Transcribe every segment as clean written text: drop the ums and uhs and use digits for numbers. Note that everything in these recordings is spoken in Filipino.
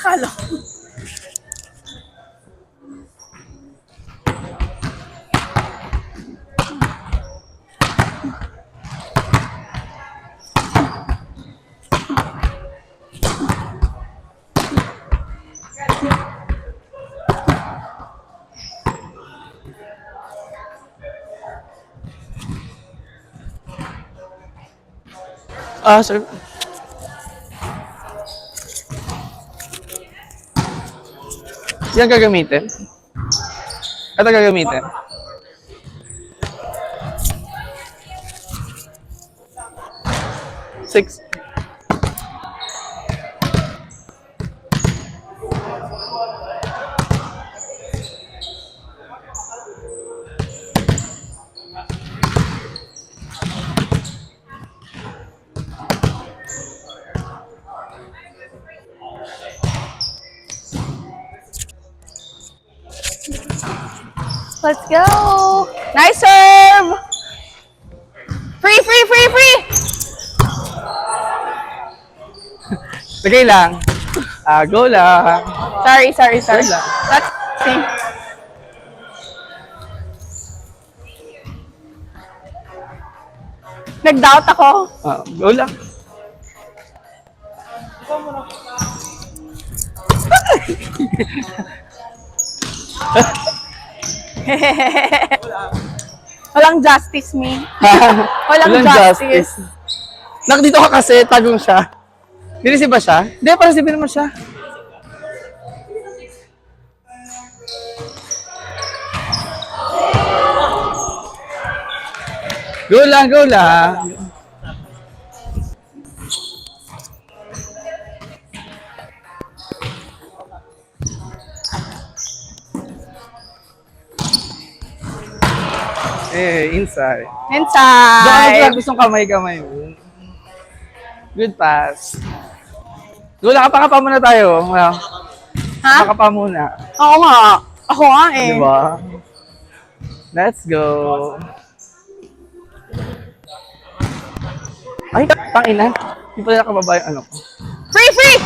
Akala ko. Sir. Yan gagamitin? Ito gagamitin? Six. Let's go! Nice serve! Free, free, free, free! Lagay lang. Go lang. Sorry. Go lang. That's me. Nag-doubt ako. Go lang. Walang justice, me. Walang justice. Dito ka kasi, tagong siya. Dinisi ba siya? Hindi, parang sipin naman siya. Go lang, go lang. Inside. Inside. Gusto kamay-kamay mo. Good pass. Go lang, kapakapa muna tayo. Ha? Kapakapa muna. Oo nga. Ako nga eh. Diba? Let's go. Ay, tangina. Hindi pala nakababa yung ano ko. Free, free!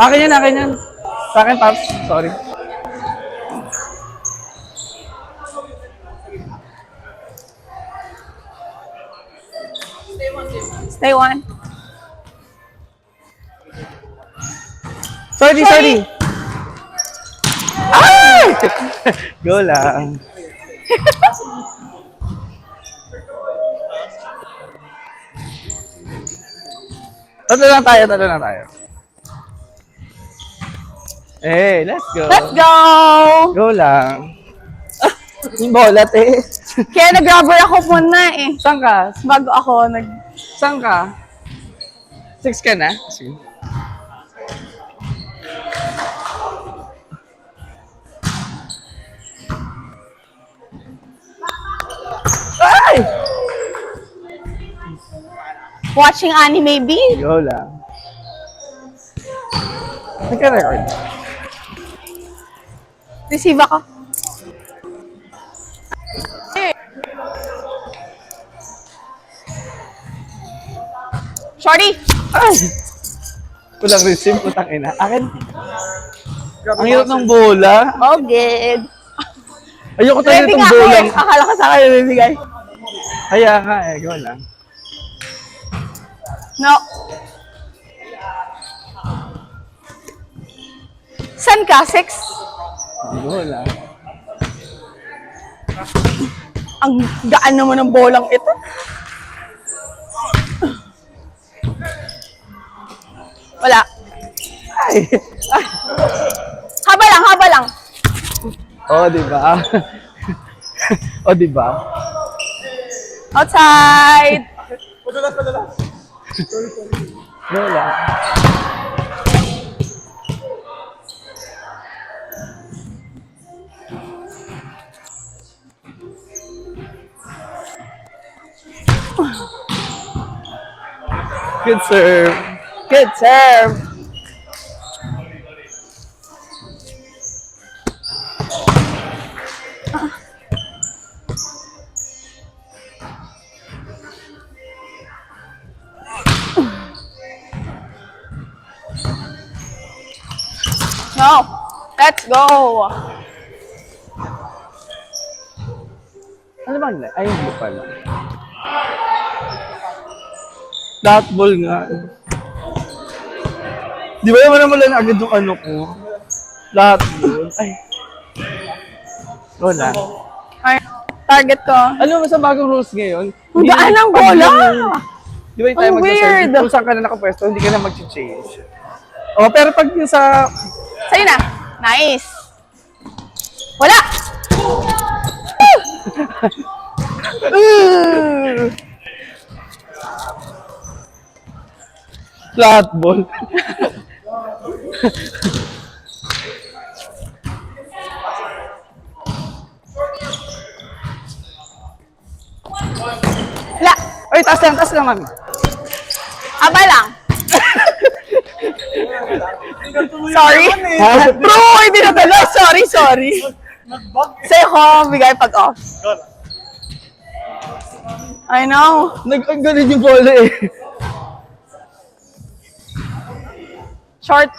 Akin yan. Sa akin, Paps. Sorry. Stay one. Sorry. Ay! Go lang. Tatlo lang tayo. Let's go. Let's go! Go lang. Yung bolat eh. Kaya nag-rubber ako muna eh. Saan ka? Bago ako Saan ka? 6 ka na? Sige. Ay! Watching anime, B. Go lang. Nagka-record. Receive ako. Shorty! Ay! Kulang receive, putang ina. Akin. Ang hirap ng bola. Oh, good. Ayoko talaga Ready itong nga ako bola. eh. Akala ko sa akin bibigay. Kaya nga go lang. No. San ka? 6? Go lang. Ang gaan naman ng bolang ito. Wala. Ay! Haba lang. Diba? Diba? Outside. Padalas. Go lang. Good serve. Good serve. No. Let's go. Ano bang ay, hindi pala. Dot ball nga. Di ba naman naman lang agad yung ano ko? Dot ball. Ay. Wala. Ay, target ko. Ano ba sa bagong rules ngayon? Ang gaan ng bola! Di ba yung tayo Ang weird! Kung saan ka na nakapwesto, hindi ka na mag-change. Oh, pero pag yung sa... Sa'yo na. Nice. Wala! Flat ball. Wala. Ay, taas lang, mami. Aba lang. Sorry. Ha? Bro, hindi na tala. Sorry. Say ko, bigay pag off. I know. Nag-ganun yung bola eh. Short.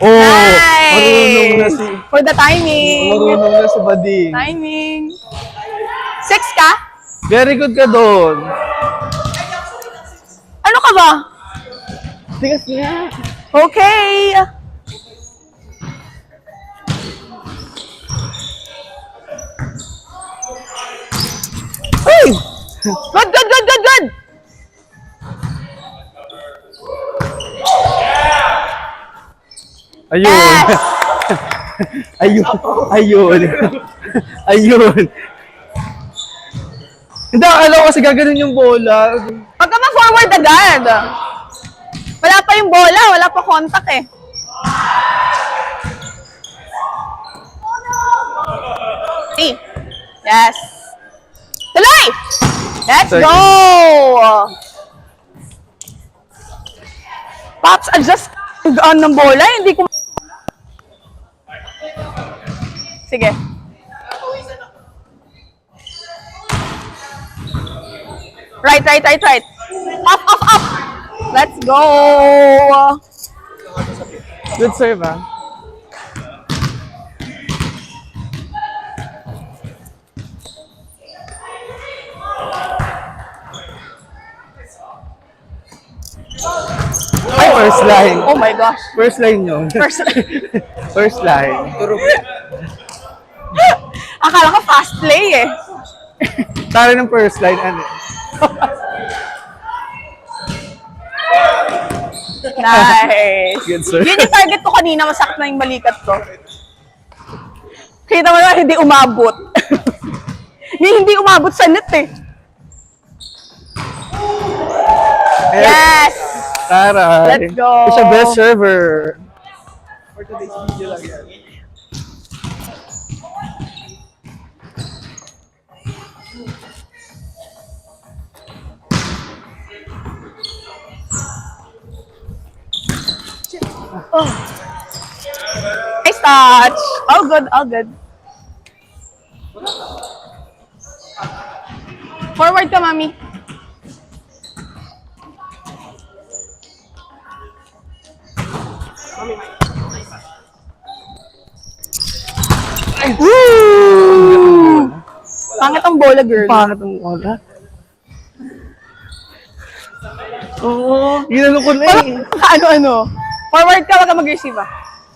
Oh, Nice. marunong na si... For the timing. Marunong na si Bading. Timing. 6 ka? Very good ka doon. Ano ka ba? Tigas niya. Okay. Ay! Good. Ayun. Yes. Ayun. Hindi, akala ko kasi gaganon yung bola. Pag ka ma-forward agad. Wala pa yung bola, wala pa contact eh. Hey. Yes. Tuloy! Let's Second. go! Pops, adjust gaan ng bola, hindi ko... Sige. Right. Up. Let's go! Good serve, ah. Ay, first line. Oh my gosh. First line yun. First line. Akala ko fast play eh. Tara ng first line, ano? Nice. Good sir. Yun yung target ko kanina, masakit na yung balikat ko. Kita mo naman, hindi umabot. hindi umabot sa net eh. Yes! Tara. Let's go. Siya best server. Nice touch. All good. Forward ka, mami. Woo! Pangit ang bola, girl. Pangit ang bola. Oo, ginano ko na eh. Ano. Forward ka, wag ka mag-receive ah.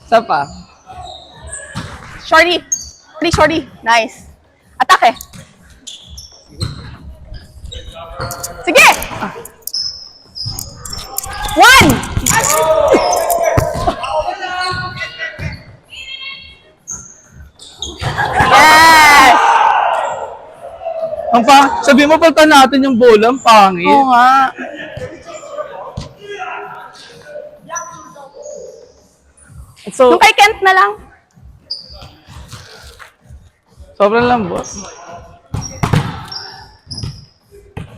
Isa pa. Shorty. Please, shorty. Nice. Atake. Sige! 1! Yes! Sabi mo pagka natin yung bola, ang pangit. Oo nga. So, Yung kay Kent na lang. sobrang lambot.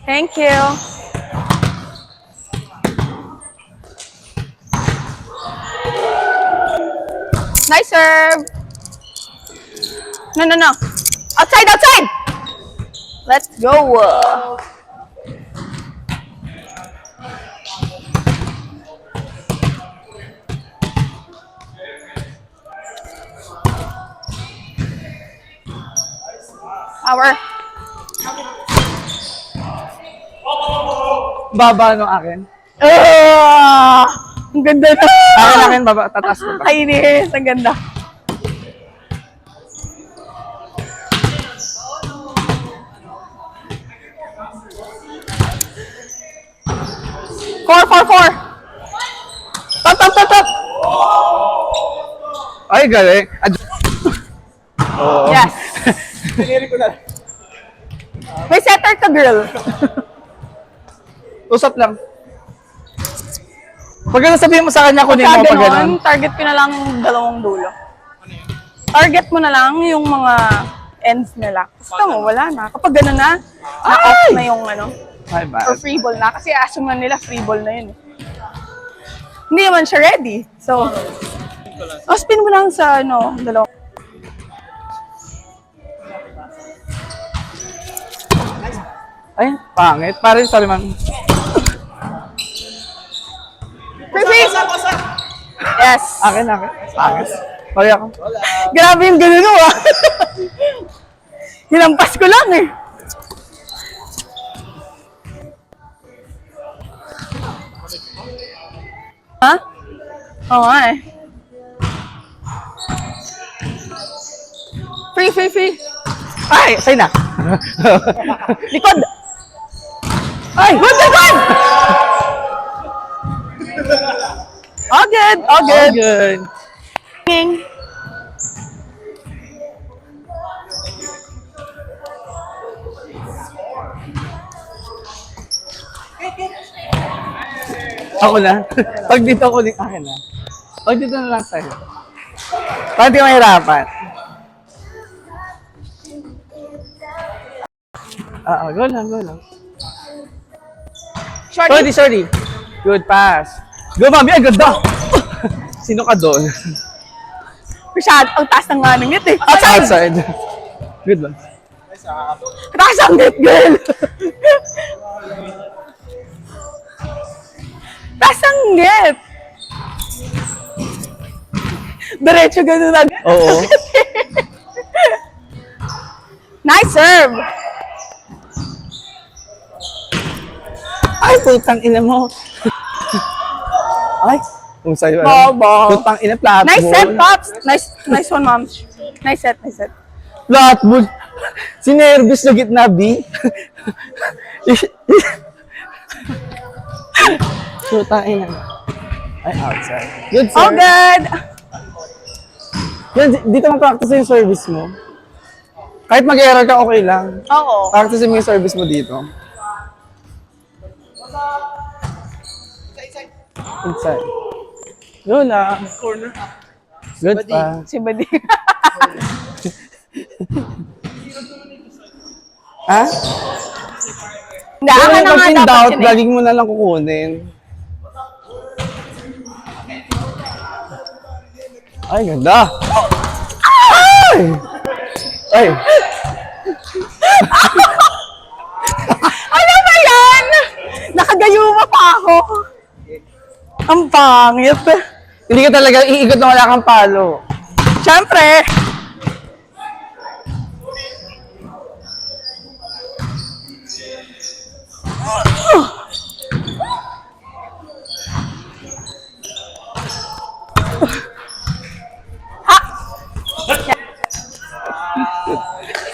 Thank you. Nice serve. No. Outside. Let's go. Power. Baba nung akin. Ang ganda na. Akin, baba. Tataas ko pa. Kainis. Ang ganda. Four. Top. Ay, galing. Oo. Yes. May setter ka, girl. Usap lang. Pag sabihin mo sa kanya, kunin mo Pagka pag ganun. ganon, target ko na lang yung dalawang dulo. Target mo na lang yung mga ends nila. Gusto mo, wala na. Kapag gano'n na-off na yung ano, Ay, bad. or free ball na. Kasi assume na nila free ball na yun. Hindi naman siya ready. So, spin mo lang sa ano, dalawa. Ay, pangit. Parang, sorry ma'am. Free! Yes. Akin. Pangit. Sorry ako. Grabe yung gano'n mo ah. Hinampas ko lang eh. Ha? Oo nga eh. Free. Ay, sa'yo na. Likod! Ay! Good! All good. All good. King. Ako na. Pag dito ako din, akin na. Pag dito na lang sa'yo. Para di mahirapan. Go lang. Shorty. Sorry. Good pass. Go, mami. Ay, ganda. Sino ka doon? Masyad, ang taas ng nga ng ngit eh. Outside. Good one. Taas ang ngit, girl. Taas ang ngit. Diretso ganun agad. Oo. Nice serve. Ay, putang ina mo. Ay, kung sa'yo. Bobo. Putang ina, flat Nice ball. set, Pops. Nice one, Mom. Nice set. Flat ball. Sinervis na gitna, B. Putang ina. Ay, outside. Good, sir. All good. Yan, dito ma-practice yung service mo. Kahit mag-error ka, okay lang. Oo. Practice mo yung service mo dito. Inside. Go lang. Corner. Good pa. Si Badi. Ha? Hindi, ako na Pag nga in dapat doubt, yun eh. laging mo na lang kukunin. Ay, ganda. Ay! Ay! Ano ba yan? Nakagayuma pa ako. Ang pangit. Hindi ka talaga iikot na wala kang palo. Siyempre.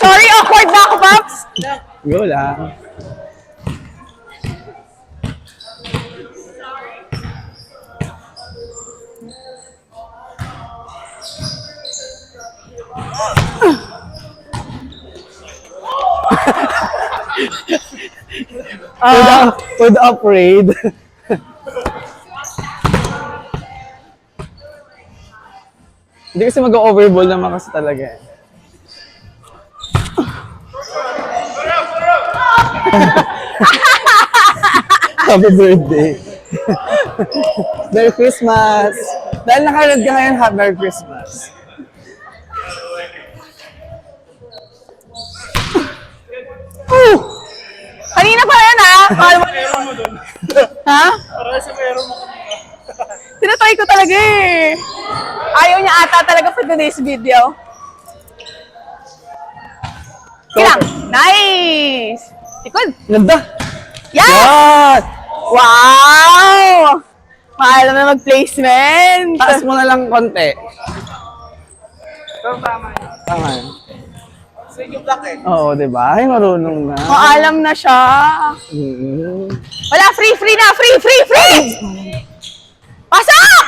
Sorry, awkward na ako, Pops. Go lang. For the upgrade. Hindi kasi mag-overball naman kasi talaga eh. Happy birthday. Merry Christmas. Dahil nakarad ka ngayon, Merry Christmas. Kanina pa yan, ha? Kala mo ha? Para sa meron mo. Tinatry ko talaga eh. Ayaw niya ata talaga for today's video. Sige lang. Nice! Likod. Ganda. Yes! Yan! Wow! Maalam na mag-placement. Taas mo na lang konti. Tama yun. Swing yung block eh. Oo, diba? Ay, marunong na. Maalam na siya. Wala, free na! Free! Pasok!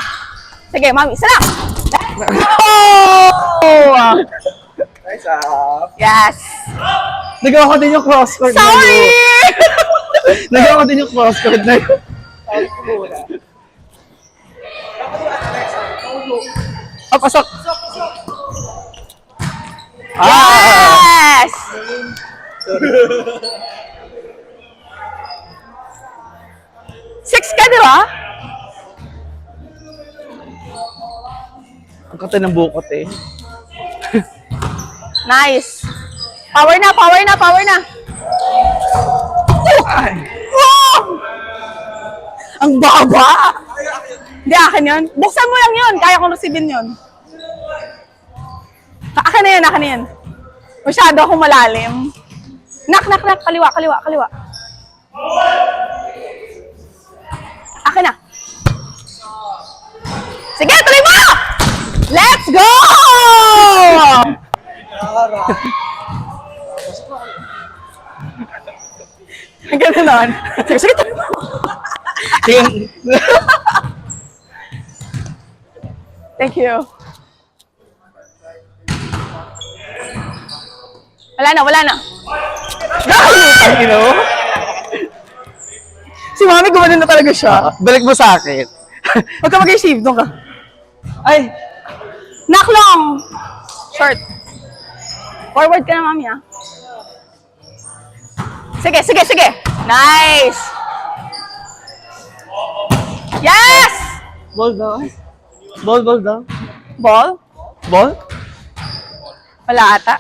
Sige, mami, isa lang. Oh! Nice up. Yes! Nagawa ko din yung crosscourt na Sorry! yun. Nagawa ko din yung crosscourt na yun. Pasok! Yes! Six ka, di ba? Ang kata ng bukot eh. Nice. Power na. Ay. Wow! Ang baba! Hindi, akin yun. Buksan mo lang yun. Kaya kong receivein yun. Akin na yun. Masyado akong malalim. Nak. Kaliwa. Akin na. Sige, tuloy mo! Let's go! Ang ganda naman. Sige, tuloy mo. Thank you. Wala na. Ang ino? Si Mami gumanon na talaga siya. Balik mo sa akin. Huwag ka mag-receive, doon ka. Ay! Knock long! Short. Forward ka na, Mami, ah. Sige. Nice! Yes! Ball daw. Ball daw. Ball? Ball? Wala ata.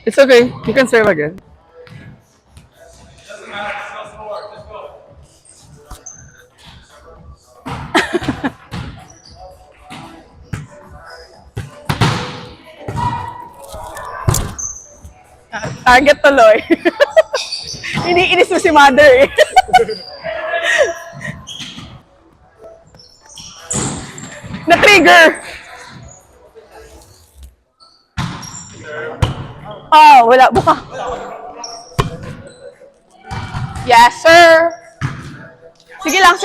It's okay. You can serve again. Target tuloy. Iniinis mo si mother eh. Na-trigger! Wala. Buka. Yes, sir. Sige lang.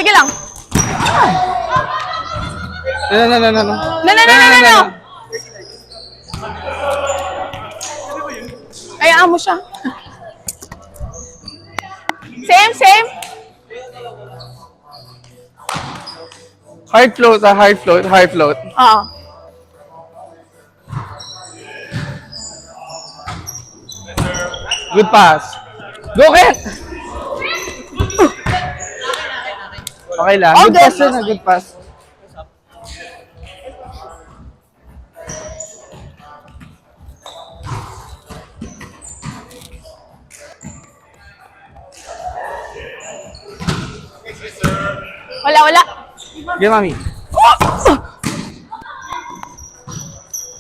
No. Kayaan mo siya. Same. Hard float. Oo. Good pass. Go, Ken! Okay lang. All Good good. pass yun, good pass. Wala. Sige, Mami.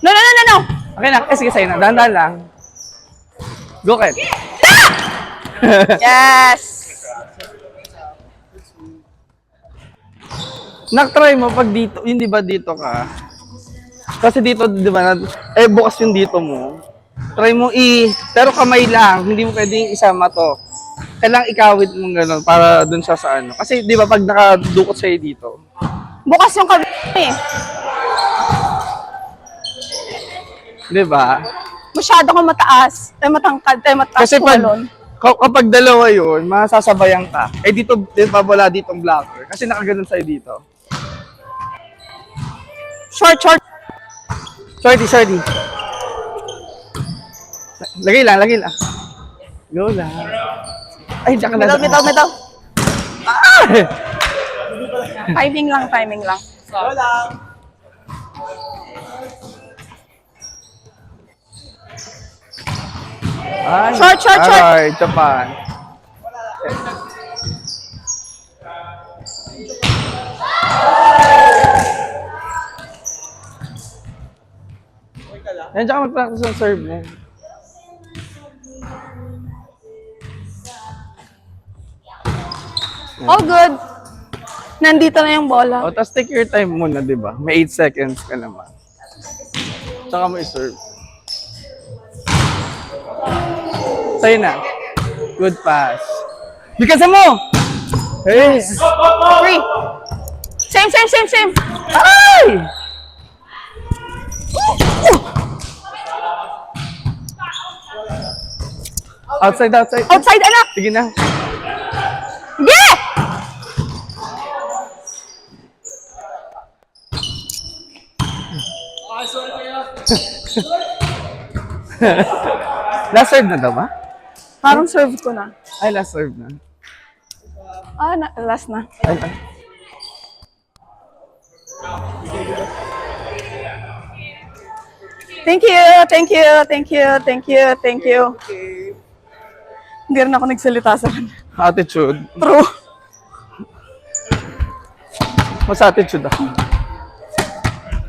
No. Okay lang. Sige, sa'yo na. Dahan-dahan lang. Go, Ken. Yes. Nak-try mo pag dito, yun di ba dito ka? Kasi dito, di ba, bukas yung dito mo. Try mo pero kamay lang, hindi mo pwedeng isama to. Kailangang ikawit mo gano'n para dun siya sa ano. Kasi di ba pag nakadukot sa'yo dito, Bukas yung kabila eh. di ba? Masyado kang mataas. Matangkad. Mataas Kasi pag, tumalon. kapag dalawa yun, masasabayan ka. Dito, di ba wala ditong blocker? Kasi nakaganon sa'yo dito. Short. Shorty. Lagay lang. Go lang. Ay, diyan ka na. Bitaw. Timing lang. Go lang. Ay, Short. Alright, Japan. Yan, tsaka mag-practice ng serve mo. All good. Nandito na yung bola. O, tapos take your time muna, di ba? May 8 seconds ka naman. Tsaka mo i-serve. Sa'yo na. Good pass. Bikasan mo! Hey! Three. Same. Ay! Outside. Outside, anak! Sige na. Yeah! Last serve na daw ba? Parang serve ko na. Ay, last serve na. Last na. Ay, Thank you. Hindi rin ako nagsalita sa kanya. attitude. True. Mas attitude ako.